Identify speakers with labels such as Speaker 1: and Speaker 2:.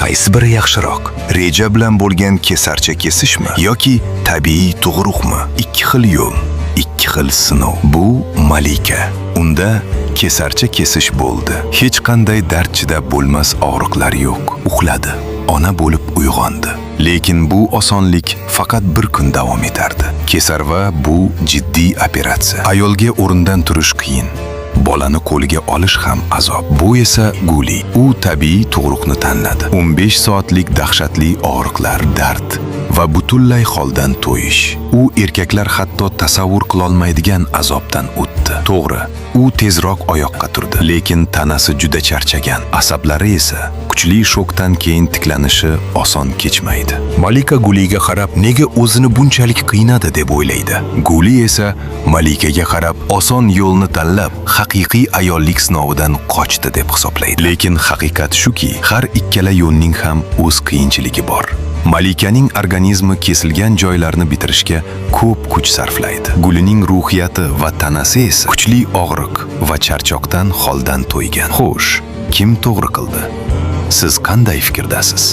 Speaker 1: Qaysi biri yaxshiroq? Reja bilan bo'lgan kesarcha kesishmi yoki tabiiy tug'ruqmi? Ikki xil yo'l, ikki xil sinov. Bu malika. Unda kesarcha kesish bo'ldi. Hech qanday dard chidab bo'lmas og'riqlar yo'q. Uxladi. Ona bo'lib uyg'ondi. Lekin bu osonlik faqat bir kun davom etardi. Kesarva bu jiddiy operatsiya. Ayolga o'rindan turish qiyin. Bolani qo'liga olish ham azob. Bu esa Guli. U tabiiy tug'ruqni tanladi. 15 soatlik dahshatli og'riqlar, dard va butunlay holdan to'yish. U erkaklar hatto tasavvur qilolmaydigan azobdan o'tdi. To'g'ri, u tezroq oyoqqa turdi, lekin tanasi juda charchagan. Asablari esa kuchli shokdan keyin tiklanishi oson kechmaydi. Malika Guliga qarab, nega o'zini bunchalik qiynadi deb o'ylaydi. Guli esa Malikaga qarab, oson yo'lni tanlab, haqiqiy ayollik sinovidan qochdi deb hisoblaydi. Lekin haqiqat shuki, har ikkala yo'lning ham o'z qiyinchiligi bor. Malikaning organizmi kesilgan joylarni bitirishga ko'p kuch sarflaydi. Gulining ruhiyati va tanasi esa kuchli og'riq va charchoqdan holdan to'ygan. Xo'sh, kim to'g'ri qildi? Siz qanday fikrdasiz?